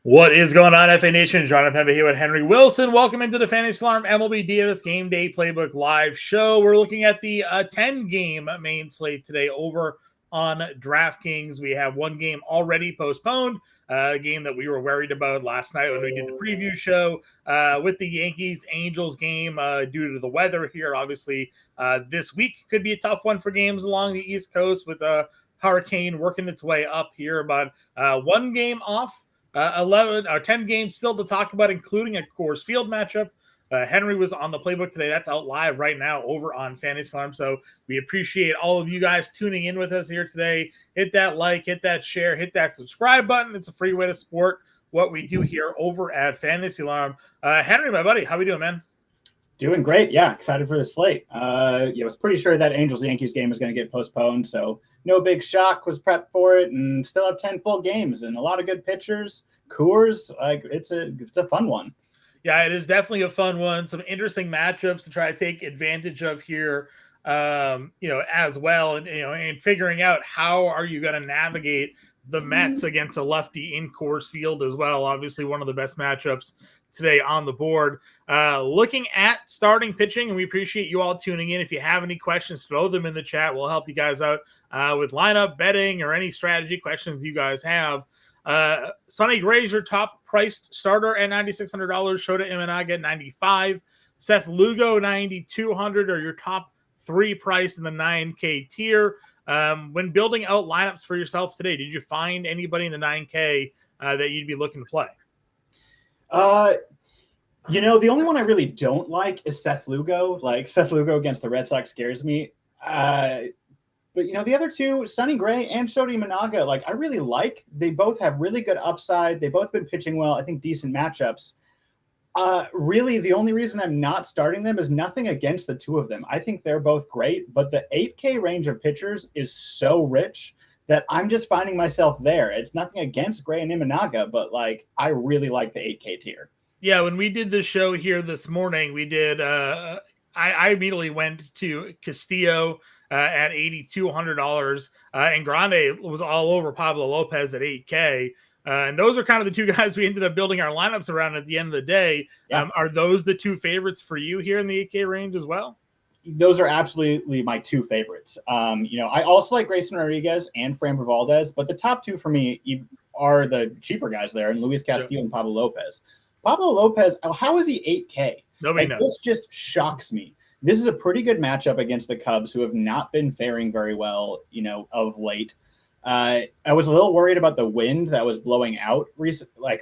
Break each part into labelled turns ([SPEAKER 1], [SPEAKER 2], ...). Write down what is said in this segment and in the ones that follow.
[SPEAKER 1] What is going on, FA Nation? John Impemba here with Henry Wilson. Welcome into the Fantasy Alarm MLB DFS Game Day Playbook Live Show. We're looking at the 10-game main slate today over on DraftKings. We have one game already postponed, a game that we were worried about last night when we did the preview show with the Yankees-Angels game due to the weather here. Obviously, this week could be a tough one for games along the East Coast with a hurricane working its way up here, but one game off. 11 or 10 games still to talk about, including a Coors Field matchup. Henry was on the playbook today. That's out live right now over on Fantasy Alarm. So we appreciate all of you guys tuning in with us here today. Hit that like, hit that share, hit that subscribe button. It's a free way to support what we do here over at Fantasy Alarm. Henry, my buddy, how we doing, man?
[SPEAKER 2] Doing great. Yeah, excited for the slate. I was pretty sure that Angels-Yankees game was going to get postponed, so no big shock, was prepped for it, and still have 10 full games and a lot of good pitchers. Coors, it's a fun one.
[SPEAKER 1] Yeah, it is definitely a fun one. Some interesting matchups to try to take advantage of here, as well, and figuring out how are you going to navigate the Mets against a lefty in Coors Field as well. Obviously, one of the best matchups today on the board. Looking at starting pitching, and we appreciate you all tuning in. If you have any questions, throw them in the chat. We'll help you guys out with lineup betting or any strategy questions you guys have. Sonny Gray's your top priced starter at $9,600. Shota Imanaga at $95. Seth Lugo $9,200 are your top three price in the 9K tier. When building out lineups for yourself today, did you find anybody in the 9K that you'd be looking to play?
[SPEAKER 2] The only one I really don't like is Seth Lugo. Like, Seth Lugo against the Red Sox scares me. But, the other two, Sonny Gray and Shota Imanaga, I really like. They both have really good upside. They've both been pitching well. I think decent matchups. Really, the only reason I'm not starting them is nothing against the two of them. I think they're both great, but the 8K range of pitchers is so rich that I'm just finding myself there. It's nothing against Gray and Imanaga, but, I really like the 8K tier.
[SPEAKER 1] Yeah, when we did the show here this morning, we did I immediately went to Castillo at $8,200, and Grande was all over Pablo Lopez at 8K. And those are kind of the two guys we ended up building our lineups around at the end of the day. Yeah. Are those the two favorites for you here in the 8K range as well?
[SPEAKER 2] Those are absolutely my two favorites. I also like Grayson Rodriguez and Framber Valdez, but the top two for me are the cheaper guys there, and Luis Castillo and Pablo Lopez. Pablo Lopez, how is he 8K?
[SPEAKER 1] Nobody knows.
[SPEAKER 2] This just shocks me. This is a pretty good matchup against the Cubs, who have not been faring very well, of late. I was a little worried about the wind that was blowing out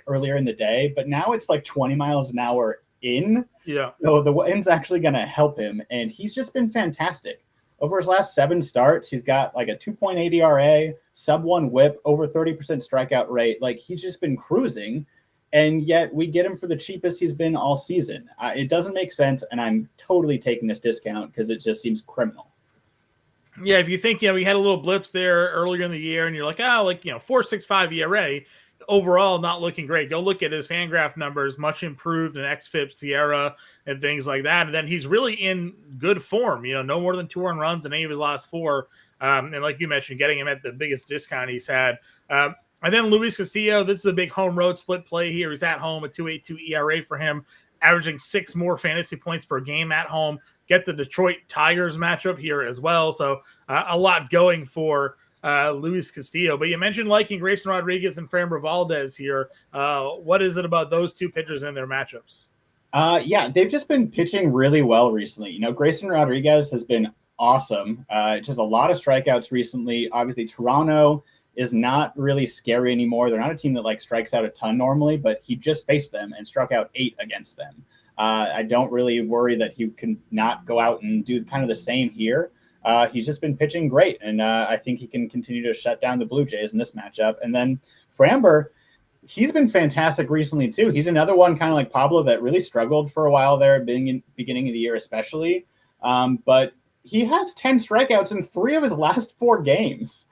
[SPEAKER 2] earlier in the day, but now it's 20 miles an hour in.
[SPEAKER 1] Yeah.
[SPEAKER 2] So the wind's actually going to help him, and he's just been fantastic. Over his last 7 starts, he's got a 2.8 ERA, sub-1 whip, over 30% strikeout rate. He's just been cruising. And yet we get him for the cheapest he's been all season. It doesn't make sense, and I'm totally taking this discount because it just seems criminal.
[SPEAKER 1] Yeah, if you think, we had a little blips there earlier in the year, and you're like, 4.65 ERA, overall not looking great. Go look at his FanGraph numbers, much improved in XFIP, Sierra, and things like that. And then he's really in good form. No more than 2 earned runs in any of his last 4. And like you mentioned, getting him at the biggest discount he's had. And then Luis Castillo, this is a big home road split play here. He's at home, a 2.82 ERA for him, averaging 6 more fantasy points per game at home. Get the Detroit Tigers matchup here as well. So a lot going for Luis Castillo. But you mentioned liking Grayson Rodriguez and Framber Valdez here. What is it about those two pitchers and their matchups?
[SPEAKER 2] They've just been pitching really well recently. Grayson Rodriguez has been awesome. Just a lot of strikeouts recently. Obviously, Toronto is not really scary anymore. They're not a team that strikes out a ton normally, but he just faced them and struck out 8 against them. I don't really worry that he can not go out and do kind of the same here. He's just been pitching great, and I think he can continue to shut down the Blue Jays in this matchup. And then Framber, he's been fantastic recently too. He's another one kind of like Pablo that really struggled for a while there, beginning of the year especially. But he has 10 strikeouts in 3 of his last 4 games.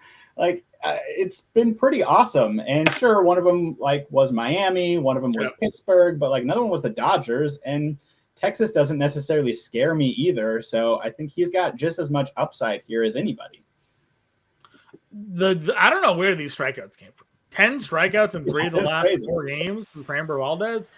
[SPEAKER 2] It's been pretty awesome. And sure, one of them was Miami, one of them was Pittsburgh, but another one was the Dodgers, and Texas doesn't necessarily scare me either. So I think he's got just as much upside here as anybody.
[SPEAKER 1] I don't know where these strikeouts came from. 10 strikeouts in 3 of the last
[SPEAKER 2] crazy.
[SPEAKER 1] 4 games from Framber Valdez.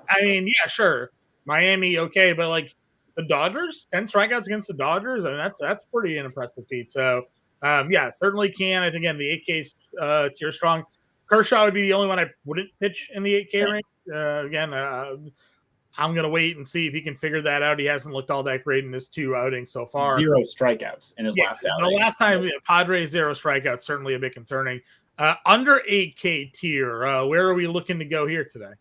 [SPEAKER 1] I mean, yeah, sure. Miami, okay, but like the Dodgers, 10 strikeouts against the Dodgers, I mean, that's pretty an impressive feat. So, yeah, certainly can. I think, again, the 8K tier strong. Kershaw would be the only one I wouldn't pitch in the 8K range. Again, I'm going to wait and see if he can figure that out. He hasn't looked all that great in his 2 outings so far.
[SPEAKER 2] 0 strikeouts in his last outing.
[SPEAKER 1] The last time, Padres 0 strikeouts, certainly a bit concerning. Under 8K tier, where are we looking to go here today?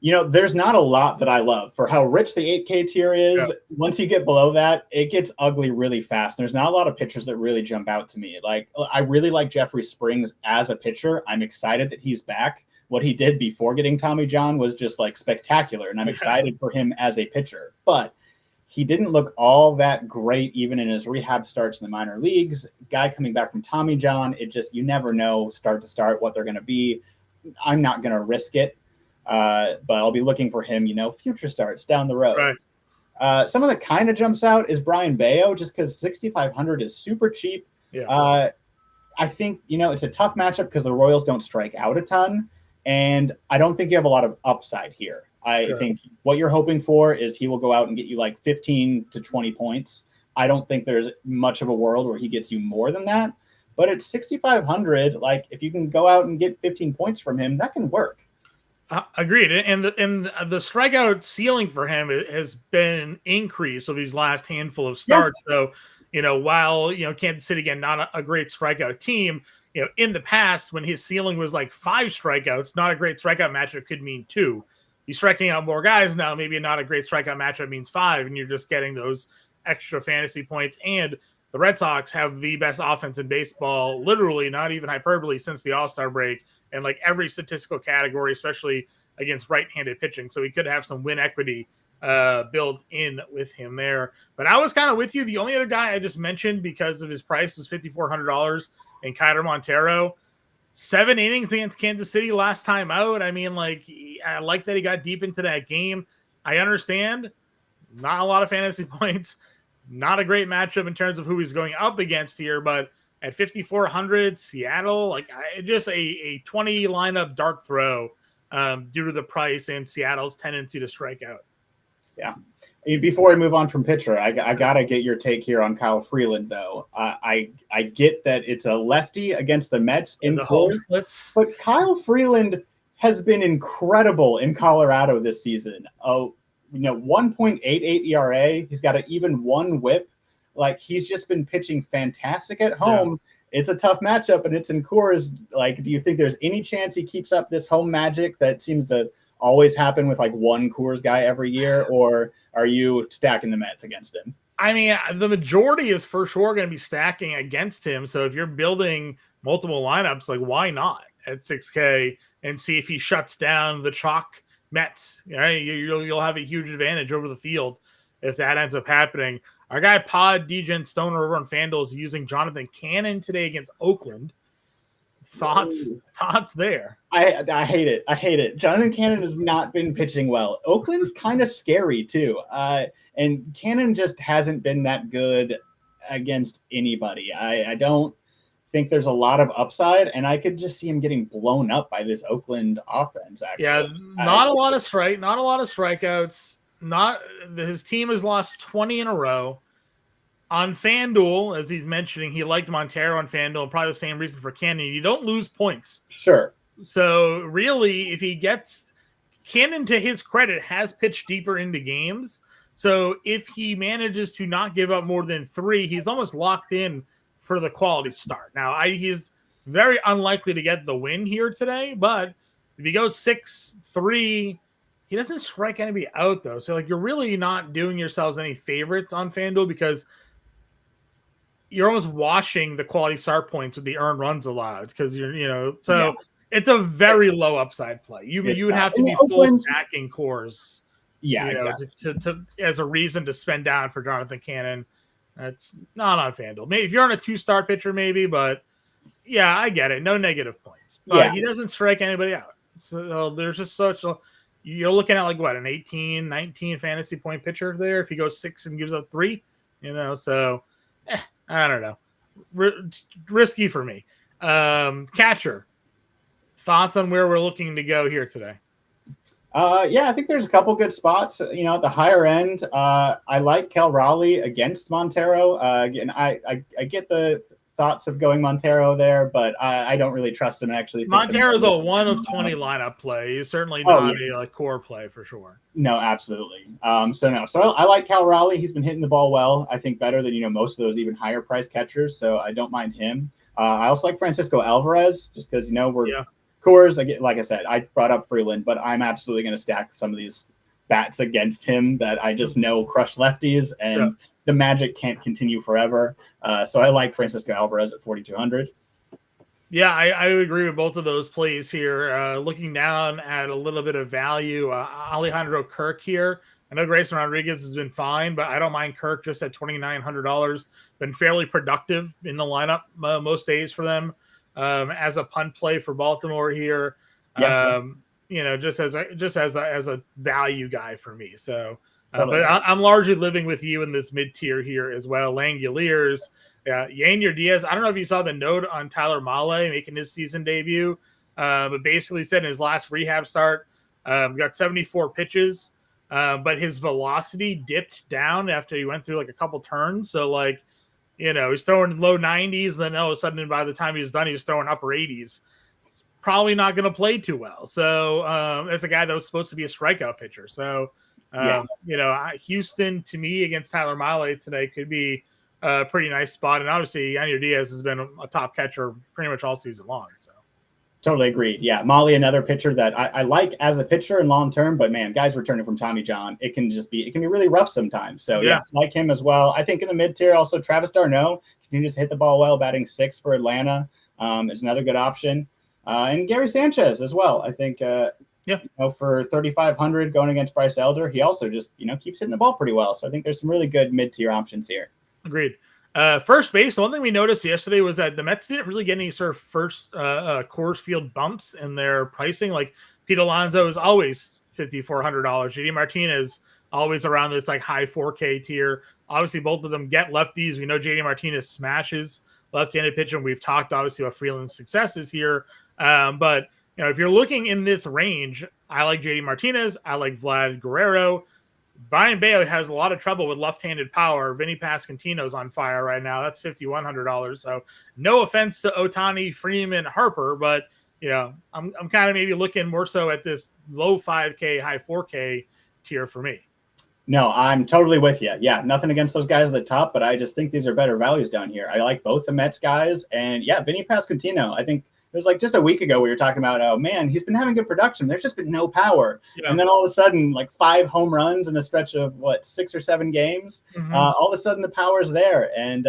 [SPEAKER 2] There's not a lot that I love for how rich the 8K tier is. Yeah. Once you get below that, it gets ugly really fast. There's not a lot of pitchers that really jump out to me. Like, I really like Jeffrey Springs as a pitcher. I'm excited that he's back. What he did before getting Tommy John was just like spectacular, and I'm excited for him as a pitcher. But he didn't look all that great even in his rehab starts in the minor leagues. Guy coming back from Tommy John, you never know start to start what they're going to be. I'm not going to risk it, but I'll be looking for him, future starts down the road.
[SPEAKER 1] Right.
[SPEAKER 2] Someone that kind of jumps out is Brian Bayo, just because 6,500 is super cheap.
[SPEAKER 1] Yeah.
[SPEAKER 2] I think, it's a tough matchup because the Royals don't strike out a ton. And I don't think you have a lot of upside here. I think what you're hoping for is he will go out and get you like 15 to 20 points. I don't think there's much of a world where he gets you more than that. But at 6,500, like if you can go out and get 15 points from him, that can work.
[SPEAKER 1] Agreed. And the strikeout ceiling for him has been an increase of these last handful of starts. Yeah. So, while, Kansas City, again, not a great strikeout team, in the past, when his ceiling was like 5 strikeouts, not a great strikeout matchup could mean 2. He's striking out more guys now. Maybe not a great strikeout matchup means 5, and you're just getting those extra fantasy points. And the Red Sox have the best offense in baseball, literally, not even hyperbole, since the All-Star break, and like every statistical category, especially against right-handed pitching. So he could have some win equity built in with him there. But I was kind of with you. The only other guy I just mentioned because of his price was $5,400. And Kyler Montero, 7 innings against Kansas City last time out. I mean, I like that he got deep into that game. I understand not a lot of fantasy points, not a great matchup in terms of who he's going up against here, but at 5,400, Seattle, just a 20 lineup dart throw due to the price and Seattle's tendency to strike out.
[SPEAKER 2] Yeah. Before we move on from pitcher, I got to get your take here on Kyle Freeland, though. I get that it's a lefty against the Mets in
[SPEAKER 1] the home splits,
[SPEAKER 2] but Kyle Freeland has been incredible in Colorado this season. 1.88 ERA. He's got an even 1 whip. He's just been pitching fantastic at home. Yeah. It's a tough matchup, and it's in Coors. Do you think there's any chance he keeps up this home magic that seems to always happen with one Coors guy every year, or are you stacking the Mets against him?
[SPEAKER 1] I mean, the majority is for sure going to be stacking against him. So if you're building multiple lineups, why not at 6K and see if he shuts down the chalk Mets? Right? You'll have a huge advantage over the field if that ends up happening. Our guy Pod Degen Stoner over on FanDuel is using Jonathan Canon today against Oakland. Thoughts there?
[SPEAKER 2] I hate it. I hate it. Jonathan Cannon has not been pitching well. Oakland's kind of scary too. And Cannon just hasn't been that good against anybody. I don't think there's a lot of upside, and I could just see him getting blown up by this Oakland offense, actually.
[SPEAKER 1] Yeah, not a lot of strikeouts. His team has lost 20 in a row. On FanDuel, as he's mentioning, he liked Montero on FanDuel, and probably the same reason for Cannon. You don't lose points.
[SPEAKER 2] Sure.
[SPEAKER 1] So really, if he gets Cannon, to his credit, has pitched deeper into games. So if he manages to not give up more than 3, he's almost locked in for the quality start. Now, he's very unlikely to get the win here today, but if he goes 6-3, he doesn't strike anybody out, though. So you're really not doing yourselves any favorites on FanDuel because you're almost washing the quality start points with the earned runs allowed because it's a very low upside play. You would have to be full stacking Coors,
[SPEAKER 2] exactly.
[SPEAKER 1] to as a reason to spend down for Jonathan Cannon. That's not on FanDuel. Maybe if you're on a 2-star pitcher, maybe, but yeah, I get it. No negative points, but he doesn't strike anybody out. So there's just you're looking at an 18, 19 fantasy point pitcher there. If he goes 6 and gives up 3, so. I don't know. Risky for me. Catcher. thoughts on where we're looking to go here today?
[SPEAKER 2] Yeah, I think there's a couple good spots. At the higher end, I like Cal Raleigh against Montero. Again, I get the thoughts of going Montero there, but I don't really trust him. And actually, think
[SPEAKER 1] Montero's a 1 of 20 lineup play. He's certainly
[SPEAKER 2] Oh,
[SPEAKER 1] not
[SPEAKER 2] yeah.
[SPEAKER 1] a core play for sure.
[SPEAKER 2] No, absolutely. So I like Cal Raleigh. He's been hitting the ball well. I think better than most of those even higher price catchers. So I don't mind him. I also like Francisco Alvarez just because we're Coors. Like I said, I brought up Freeland, but I'm absolutely going to stack some of these bats against him that I just know crush lefties, and the magic can't continue forever. So I like Francisco Alvarez at 4,200.
[SPEAKER 1] Yeah, I would agree with both of those plays here. Looking down at a little bit of value, Alejandro Kirk here. I know Grayson Rodriguez has been fine, but I don't mind Kirk just at $2,900. Been fairly productive in the lineup most days for them as a punt play for Baltimore here.
[SPEAKER 2] Yeah.
[SPEAKER 1] Just as a value guy for me. So,
[SPEAKER 2] Totally.
[SPEAKER 1] but I'm largely living with you in this mid tier here as well. Langoliers. Yainer Diaz, I don't know if you saw the note on Tyler Mahle making his season debut, but basically said in his last rehab start, got 74 pitches, but his velocity dipped down after he went through like a couple turns. So he's throwing low 90s, then all of a sudden by the time he was done, he was throwing upper 80s. It's probably not going to play too well. So as a guy that was supposed to be a strikeout pitcher. So, Houston to me against Tyler Mahle today could be a pretty nice spot. And obviously, Yainer Diaz has been a top catcher pretty much all season long. So
[SPEAKER 2] totally agreed. Yeah, Mahle, another pitcher that I like as a pitcher and long term, but man, guys returning from Tommy John, it can be really rough sometimes. So yes, like him as well. I think in the mid tier, also Travis d'Arnaud continues to hit the ball well, batting 6 for Atlanta is another good option, and Gary Sanchez as well. I think for 3,500 going against Bryce Elder, he also just keeps hitting the ball pretty well. So I think there's some really good mid tier options here.
[SPEAKER 1] Agreed. First base, the one thing we noticed yesterday was that the Mets didn't really get any sort of first Coors Field bumps in their pricing. Like Pete Alonso is always $5,400. JD Martinez always around this like high 4K tier. Obviously, both of them get lefties. We know JD Martinez smashes left-handed pitching. We've talked obviously about Freeland's successes here, but if you're looking in this range, I like JD Martinez. I like Vlad Guerrero. Brian Bailey has a lot of trouble with left-handed power. Vinny Pasquantino's on fire right now. That's $5,100. So no offense to Ohtani, Freeman, Harper, but I'm kind of maybe looking more so at this low 5K, high 4K tier for me.
[SPEAKER 2] No, I'm totally with you. Yeah, nothing against those guys at the top, but I just think these are better values down here. I like both the Mets guys, and Vinny Pasquantino. I think it was like just a week ago we were talking about, oh man, he's been having good production. There's just been no power. Yeah. And then all of a sudden, like 5 home runs in a stretch of 6 or 7 games. Mm-hmm. All of a sudden the power's there. And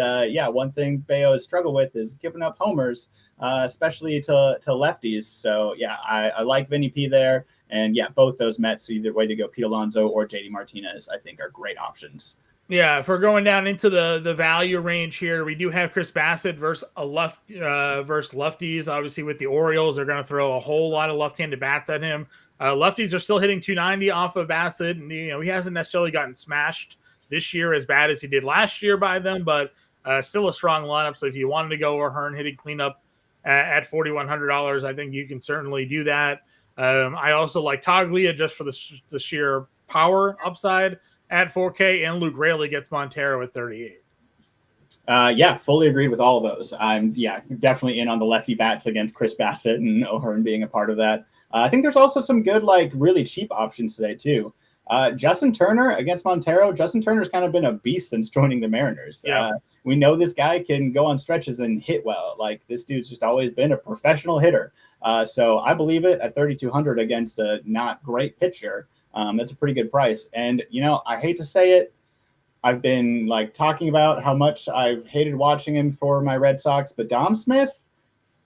[SPEAKER 2] one thing Bayo has struggled with is giving up homers, especially to lefties. So I like Vinny P there. And both those Mets, either way they go, Pete Alonso or JD Martinez, I think are great options.
[SPEAKER 1] Yeah, if we're going down into the value range here, we do have Chris Bassett versus lefties. Obviously, with the Orioles, they're going to throw a whole lot of left-handed bats at him. Lefties are still hitting 290 off of Bassett, and he hasn't necessarily gotten smashed this year as bad as he did last year by them, but still a strong lineup. So if you wanted to go O'Hearn hitting cleanup at $4,100, I think you can certainly do that. I also like Toglia just for the sheer power upside at 4K, and Luke Raley gets Montero at 38.
[SPEAKER 2] Fully agreed with all of those. I'm definitely in on the lefty bats against Chris Bassett and O'Hearn being a part of that. I think there's also some good really cheap options today too. Justin Turner against Montero. Justin Turner's kind of been a beast since joining the Mariners. We know this guy can go on stretches and hit well. Like this dude's just always been a professional hitter. So I believe it at 3,200 against a not great pitcher. That's a pretty good price. And, I hate to say it, I've been talking about how much I've hated watching him for my Red Sox, but Dom Smith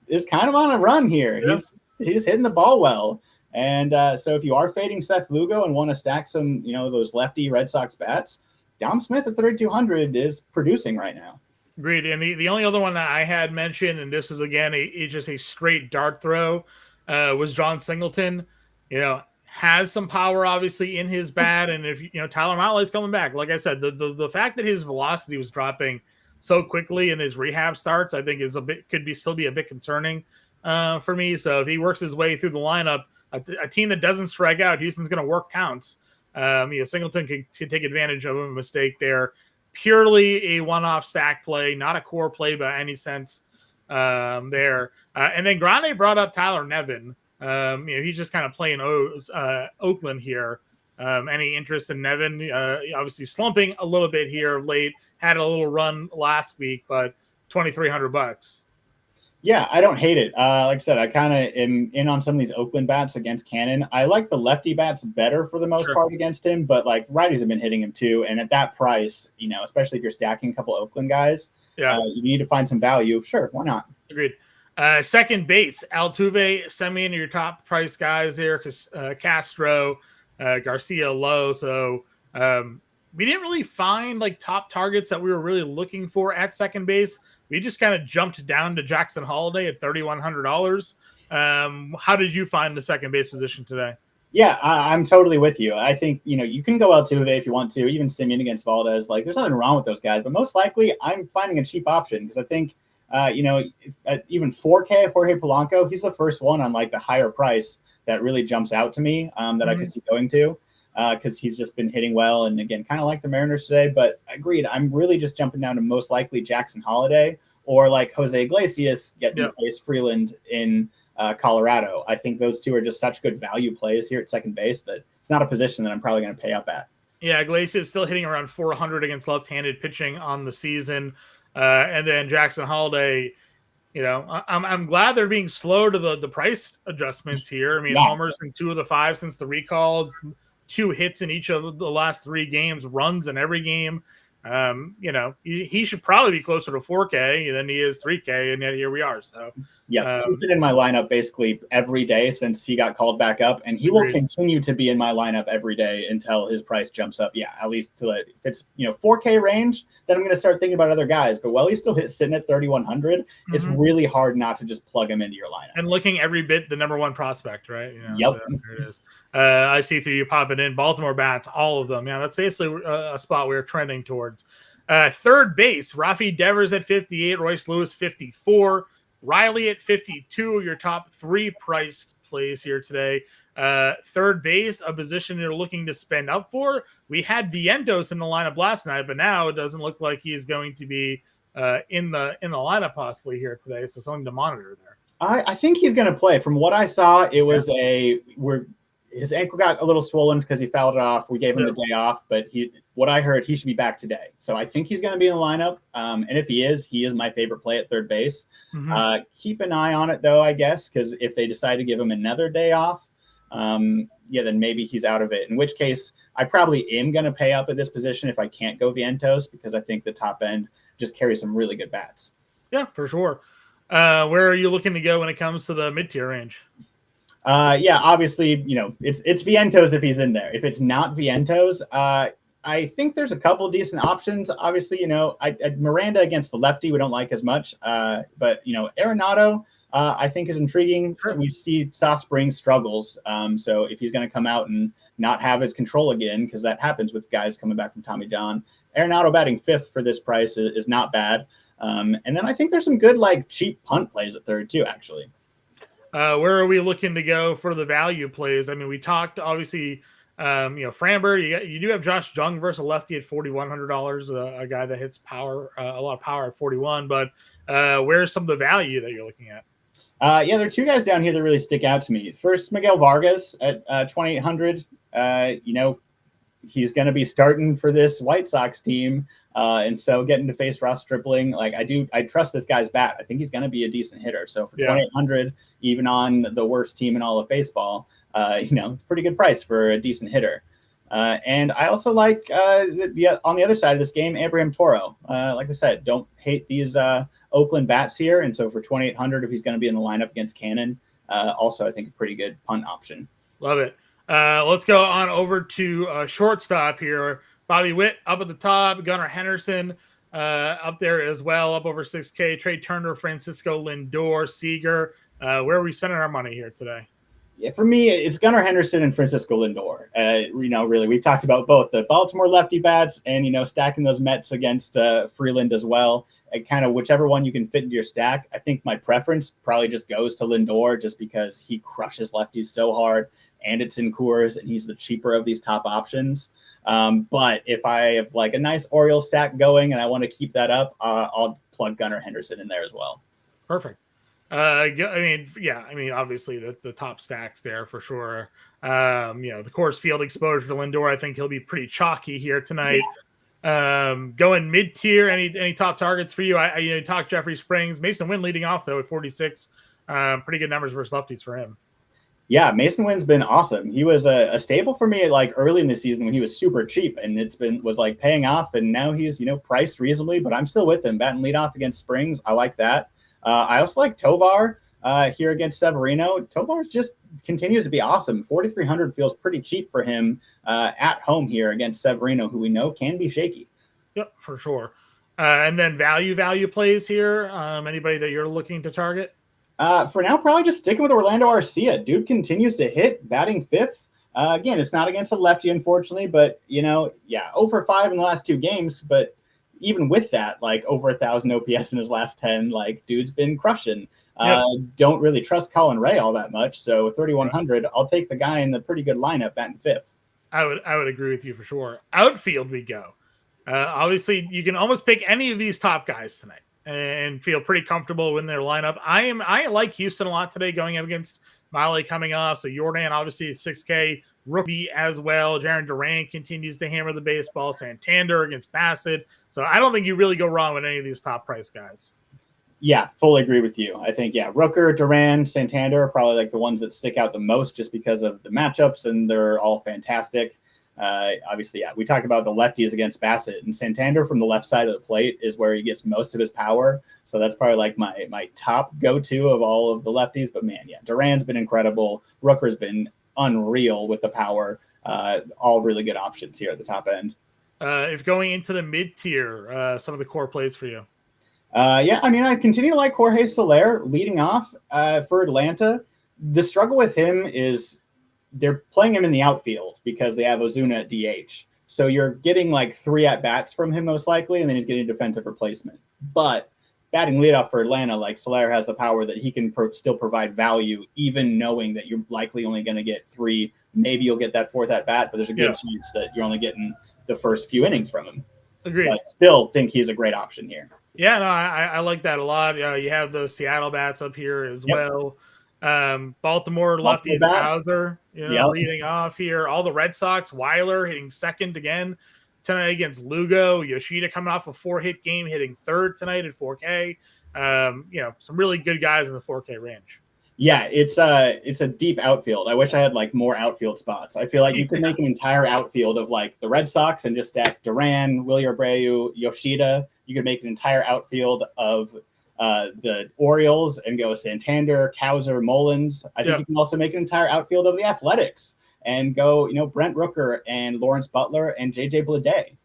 [SPEAKER 2] is kind of on a run here. Yeah. He's hitting the ball well. And so if you are fading Seth Lugo and want to stack some, those lefty Red Sox bats, Dom Smith at 3,200 is producing right now.
[SPEAKER 1] Agreed. And the only other one that I had mentioned, and this is again just a straight dart throw, was John Singleton. Has some power obviously in his bat, and if Tyler Mahle is coming back, like I said, the fact that his velocity was dropping so quickly in his rehab starts, I think is still be a bit concerning. for me. So if he works his way through the lineup, a team that doesn't strike out, Houston's going to work counts. Singleton can take advantage of a mistake there. Purely a one-off stack play, not a core play by any sense there. And then Grande brought up Tyler Nevin. He's just kind of playing Oakland here. Any interest in Nevin? Obviously slumping a little bit here of late. Had a little run last week, but $2,300.
[SPEAKER 2] Yeah, I don't hate it. Like I said, I kind of am in on some of these Oakland bats against Canon. I like the lefty bats better for the most part against him, but like righties have been hitting him too. And at that price, especially if you're stacking a couple Oakland guys, you need to find some value. Sure, why not?
[SPEAKER 1] Agreed. Second base, Altuve, send me into your top price guys there because Castro, Garcia low. So we didn't really find like top targets that we were really looking for at second base. We just kind of jumped down to Jackson Holiday at $3,100. How did you find the second base position today?
[SPEAKER 2] Yeah, I'm totally with you. I think, you can go Altuve if you want to, even Simeon against Valdez. Like, there's nothing wrong with those guys. But most likely, I'm finding a cheap option because I think, even 4K Jorge Polanco, he's the first one on like the higher price that really jumps out to me that I could see going to. Because he's just been hitting well. And again, kind of like the Mariners today. But agreed, I'm really just jumping down to most likely Jackson Holiday or like Jose Iglesias getting to replace Freeland in Colorado. I think those two are just such good value plays here at second base that it's not a position that I'm probably going to pay up at. Yeah,
[SPEAKER 1] Iglesias still hitting around 400 against left-handed pitching on the season. And then Jackson Holiday, I'm glad they're being slow to the price adjustments here. I mean, homers in 2 of the 5 since the recall, 2 hits in each of the last 3 games, runs in every game. He should probably be closer to 4K than he is 3K, and yet here we are. So
[SPEAKER 2] he's been in my lineup basically every day since he got called back up, and he will continue to be in my lineup every day until his price jumps up. Yeah, at least if it's 4K range, then I'm going to start thinking about other guys. But while he's still sitting at 3,100, it's really hard not to just plug him into your lineup.
[SPEAKER 1] And looking every bit the number 1 prospect, right?
[SPEAKER 2] Yep.
[SPEAKER 1] So there it is. I see through you popping in Baltimore bats, all of them. Yeah, that's basically a spot we're trending towards. Third base, Rafi Devers at 58, Royce Lewis 54, Riley at 52. Your top 3 priced plays here today. Third base, a position you're looking to spend up for. We had Vientos in the lineup last night, but now it doesn't look like he's going to be in the lineup possibly here today. So something to monitor there.
[SPEAKER 2] I think he's going to play. From what I saw, it was his ankle got a little swollen because he fouled it off. We gave him the day off, but what I heard, he should be back today. So I think he's going to be in the lineup. And if he is my favorite play at third base. Keep an eye on it though, I guess, because if they decide to give him another day off, then maybe he's out of it. In which case, I probably am going to pay up at this position if I can't go Vientos, because I think the top end just carries some really good bats.
[SPEAKER 1] Yeah, for sure. Where are you looking to go when it comes to the mid-tier range?
[SPEAKER 2] Obviously, it's Vientos if he's in there. If it's not Vientos, I think there's a couple decent options. Obviously, Miranda against the lefty we don't like as much, but Arenado I think is intriguing. We saw Spring struggles, so if he's going to come out and not have his control again, because that happens with guys coming back from Tommy John, Arenado batting 5th for this price is not bad. And then I think there's some good cheap punt plays at third too, actually.
[SPEAKER 1] Where are we looking to go for the value plays? I mean, we talked obviously, Framber. You do have Josh Jung versus a lefty at $4,100, a guy that hits power, a lot of power at 41. But where's some of the value that you're looking at?
[SPEAKER 2] There are 2 guys down here that really stick out to me. First, Miguel Vargas at 2,800. He's going to be starting for this White Sox team. And so getting to face Ross Stripling, I trust this guy's bat. I think he's going to be a decent hitter. So for 2,800, even on the worst team in all of baseball, it's a pretty good price for a decent hitter. And I also like on the other side of this game, Abraham Toro. Like I said, don't hate these Oakland bats here. And so for 2,800, if he's going to be in the lineup against Canon, also I think a pretty good punt option.
[SPEAKER 1] Love it. Let's go on over to shortstop here. Bobby Witt up at the top, Gunnar Henderson up there as well, up over 6K. Trey Turner, Francisco Lindor, Seager. Where are we spending our money here today?
[SPEAKER 2] Yeah, for me, it's Gunnar Henderson and Francisco Lindor. Really, we've talked about both the Baltimore lefty bats and, stacking those Mets against Freeland as well. kind of whichever one you can fit into your stack. I think my preference probably just goes to Lindor just because he crushes lefties so hard, and it's in Coors, and he's the cheaper of these top options. But if I have like a nice Orioles stack going and I want to keep that up, I'll plug Gunnar Henderson in there as well.
[SPEAKER 1] Perfect. Obviously the top stacks there for sure. The Coors Field exposure to Lindor, I think he'll be pretty chalky here tonight. Going mid tier, any top targets for you? I talked Jeffrey Springs, Mason Wynn leading off though at 46. Pretty good numbers versus lefties for him.
[SPEAKER 2] Yeah, Mason Wynn's been awesome. He was a staple for me like early in the season when he was super cheap, and was like paying off, and now he's priced reasonably, but I'm still with him. Batting leadoff against Springs, I like that. I also like Tovar here against Severino. Tovar just continues to be awesome. 4,300 feels pretty cheap for him at home here against Severino, who we know can be shaky.
[SPEAKER 1] Yep, for sure. And then value plays here. Anybody that you're looking to target?
[SPEAKER 2] For now, probably just sticking with Orlando Arcia. Dude continues to hit, batting fifth. Again, it's not against a lefty, unfortunately, but 0 for 5 in the last 2 games. But even with that, like over 1,000 OPS in his last 10, like dude's been crushing. Yep. Don't really trust Colin Ray all that much. So 3,100, I'll take the guy in the pretty good lineup batting fifth.
[SPEAKER 1] I would agree with you for sure. Outfield we go. Obviously, you can almost pick any of these top guys tonight and feel pretty comfortable in their lineup. I like Houston a lot today going up against Miley coming off. So Jordan, obviously 6K, rookie as well. Jaron Duran continues to hammer the baseball. Santander against Bassett. So I don't think you really go wrong with any of these top price guys.
[SPEAKER 2] Yeah, fully agree with you. I think, Rooker, Duran, Santander are probably like the ones that stick out the most just because of the matchups, and they're all fantastic. Obviously, we talk about the lefties against Bassett, and Santander from the left side of the plate is where he gets most of his power. So that's probably like my top go-to of all of the lefties. But man, Duran's been incredible. Rooker's been unreal with the power. All really good options here at the top end.
[SPEAKER 1] If going into the mid-tier, some of the core plays for you.
[SPEAKER 2] I continue to like Jorge Soler leading off for Atlanta. The struggle with him is they're playing him in the outfield because they have Ozuna at DH. So you're getting like 3 at-bats from him most likely, and then he's getting a defensive replacement. But batting leadoff for Atlanta, like Soler has the power that he can still provide value, even knowing that you're likely only going to get 3. Maybe you'll get that 4th at-bat, but there's a good chance that you're only getting the first few innings from him.
[SPEAKER 1] Agreed.
[SPEAKER 2] But still think he's a great option here.
[SPEAKER 1] Yeah, no, I like that a lot. You have the Seattle bats up here as well. Baltimore lefties, Hauser, leading off here. All the Red Sox, Weiler hitting second again tonight against Lugo. Yoshida coming off a 4-hit game, hitting third tonight at 4K. Some really good guys in the 4K range.
[SPEAKER 2] Yeah, it's a deep outfield. I wish I had like more outfield spots. I feel like you could make an entire outfield of like the Red Sox and just stack Duran, Willie Abreu, Yoshida. You could make an entire outfield of the Orioles and go Santander, Cowser, Mullins. I think you can also make an entire outfield of the Athletics and go, Brent Rooker and Lawrence Butler and JJ Bleday.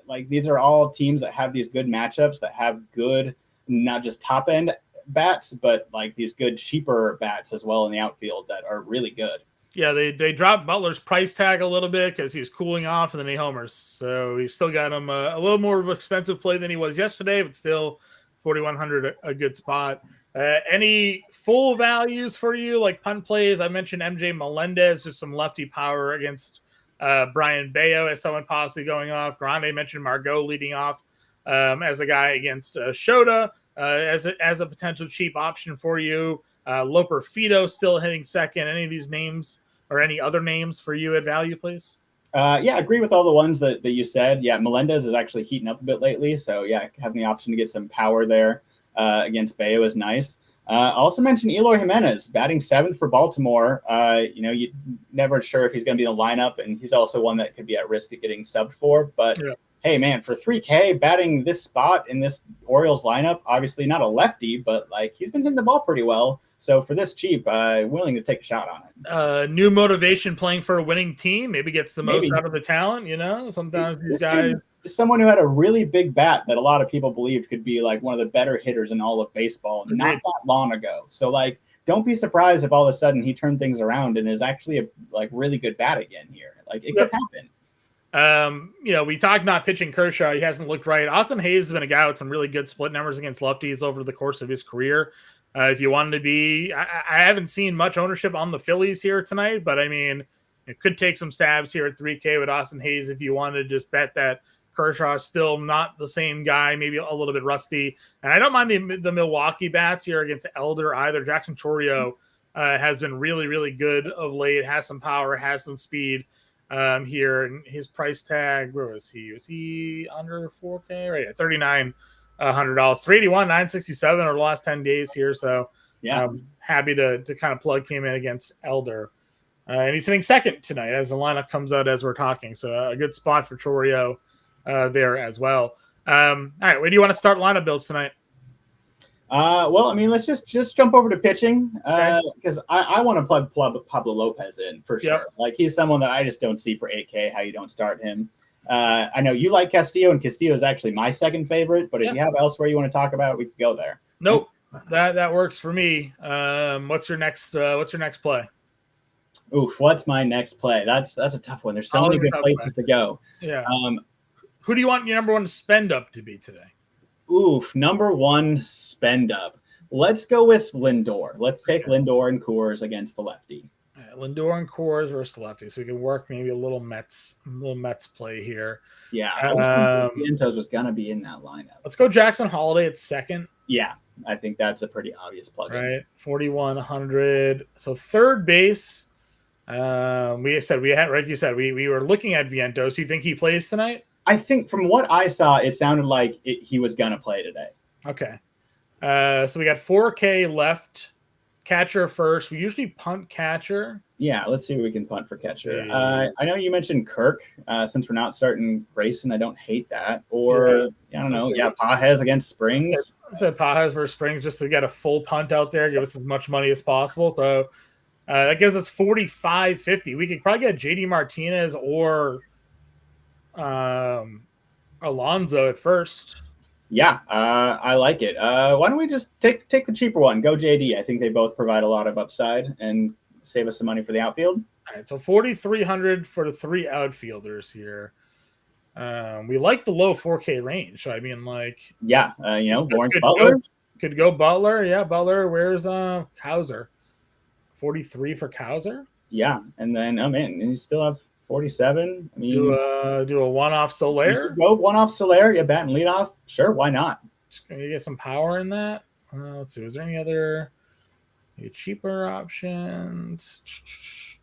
[SPEAKER 2] Like these are all teams that have these good matchups that have good, not just top end bats, but like these good cheaper bats as well in the outfield that are really good.
[SPEAKER 1] Yeah, they dropped Butler's price tag a little bit because he was cooling off and then he homers. So he still got him a little more of an expensive play than he was yesterday, but still 4,100 a good spot. Any full values for you, like punt plays? I mentioned MJ Melendez, just some lefty power against Brian Bayo as someone possibly going off. Grande mentioned Margot leading off as a guy against Shota as a potential cheap option for you. Loper Fido still hitting second. Any of these names or any other names for you at value, please?
[SPEAKER 2] Agree with all the ones that you said. Yeah, Melendez is actually heating up a bit lately. So, having the option to get some power there against Bayo is nice. Also mentioned Eloy Jimenez, batting 7th for Baltimore. You're never sure if he's going to be in the lineup, and he's also one that could be at risk of getting subbed for. But, hey, man, for 3K, batting this spot in this Orioles lineup, obviously not a lefty, but, like, he's been hitting the ball pretty well. So for this cheap, willing to take a shot on
[SPEAKER 1] it. New motivation playing for a winning team. Maybe gets the most out of the talent, Sometimes these guys.
[SPEAKER 2] Someone who had a really big bat that a lot of people believed could be like one of the better hitters in all of baseball not that long ago. So, like, don't be surprised if all of a sudden he turned things around and is actually a really good bat again here. Like, it could happen.
[SPEAKER 1] We talked not pitching Kershaw. He hasn't looked right. Austin Hayes has been a guy with some really good split numbers against lefties over the course of his career. If you wanted to be, I haven't seen much ownership on the Phillies here tonight, but I mean, it could take some stabs here at 3K with Austin Hayes if you wanted to just bet that Kershaw is still not the same guy, maybe a little bit rusty. And I don't mind the Milwaukee bats here against Elder either. Jackson Chourio has been really, really good of late, has some power, has some speed here. And his price tag, where was he? Was he under 4K? Right at $3,900. 381, 967 over the last 10 days here. So
[SPEAKER 2] yeah,
[SPEAKER 1] I'm happy to kind of plug him in against Elder. And he's sitting second tonight as the lineup comes out as we're talking. So a good spot for Chourio there as well. All right, where do you want to start lineup builds tonight?
[SPEAKER 2] Well, I mean, let's just jump over to pitching because I want to plug Pablo Lopez in for sure.
[SPEAKER 1] Yep.
[SPEAKER 2] Like he's someone that I just don't see for 8K how you don't start him. I know you like Castillo, and Castillo is actually my second favorite. But if you have elsewhere you want to talk about, we could go there.
[SPEAKER 1] Nope, that works for me. What's your next play?
[SPEAKER 2] Oof, what's my next play? That's a tough one. There's so many good places to go.
[SPEAKER 1] Yeah. Who do you want your number one spend up to be today?
[SPEAKER 2] Oof, number one spend up. Let's go with Lindor. Let's take Lindor and Coors against the lefty.
[SPEAKER 1] Right, Lindor and Coors versus the lefty. So we can work maybe a little Mets play here.
[SPEAKER 2] Yeah, Vientos was gonna be in that lineup.
[SPEAKER 1] Let's go Jackson Holiday at second.
[SPEAKER 2] Yeah, I think that's a pretty obvious plug.
[SPEAKER 1] Right, 4,100. So third base. We were looking at Vientos. Do you think he plays tonight?
[SPEAKER 2] I think from what I saw, it sounded like he was gonna play today.
[SPEAKER 1] Okay. So we got 4K left. Catcher first. We usually punt catcher.
[SPEAKER 2] Yeah, let's see what we can punt for catcher. I know you mentioned Kirk. Since we're not starting Grayson, I don't hate that. Or I don't know. Yeah, Pajes against Springs.
[SPEAKER 1] I said Pajes versus Springs just to get a full punt out there, give us as much money as possible. So that gives us 4,550. We could probably get JD Martinez or Alonso at first.
[SPEAKER 2] Yeah, I like it. Why don't we just take the cheaper one? Go JD. I think they both provide a lot of upside and save us some money for the outfield.
[SPEAKER 1] All right, so 4,300 for the three outfielders here. We like the low 4K range. So I mean,
[SPEAKER 2] Lawrence Butler
[SPEAKER 1] could go Butler. Yeah, Butler. Where's Cowser? 43 for Cowser.
[SPEAKER 2] Yeah, and then you still have 47. I mean,
[SPEAKER 1] do a one-off Soler.
[SPEAKER 2] Go one-off Soler. Yeah, bat and lead off. Sure, why not?
[SPEAKER 1] Just gonna get some power in that. Let's see. Was there any other cheaper options?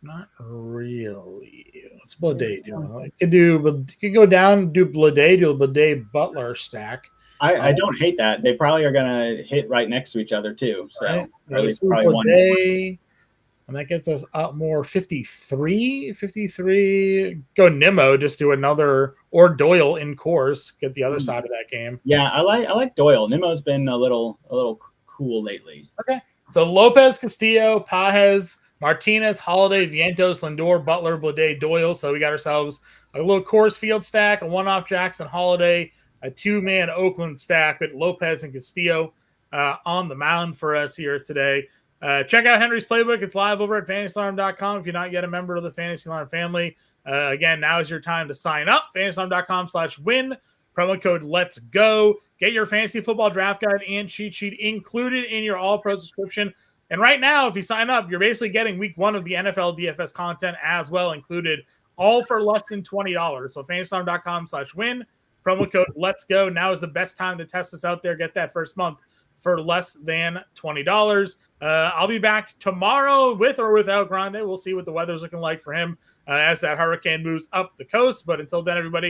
[SPEAKER 1] Not really. What's Blade doing? You could go down, do Blade Butler stack.
[SPEAKER 2] I don't hate that. They probably are gonna hit right next to each other too. So
[SPEAKER 1] right.
[SPEAKER 2] or at least probably one.
[SPEAKER 1] And that gets us up more 53. Go Nimmo, just do another, or Doyle in course, get the other side of that game.
[SPEAKER 2] Yeah, I like Doyle. Nimmo's been a little cool lately.
[SPEAKER 1] Okay. So Lopez, Castillo, Pajes, Martinez, Holiday, Vientos, Lindor, Butler, Blade, Doyle. So we got ourselves a little Coors Field stack, a one-off Jackson Holiday, a two-man Oakland stack with Lopez and Castillo on the mound for us here today. Check out Henry's Playbook. It's live over at fantasyalarm.com if you're not yet a member of the Fantasy Alarm family. Again, now is your time to sign up. fantasyalarm.com/win. Promo code Let's Go. Get your fantasy football draft guide and cheat sheet included in your All-Pro subscription. And right now, if you sign up, you're basically getting week one of the NFL DFS content as well included, all for less than $20. So fantasyalarm.com/win. Promo code Let's Go. Now is the best time to test this out there. Get that first month for less than $20. I'll be back tomorrow with or without Grande. We'll see what the weather's looking like for him as that hurricane moves up the coast. But until then, everybody,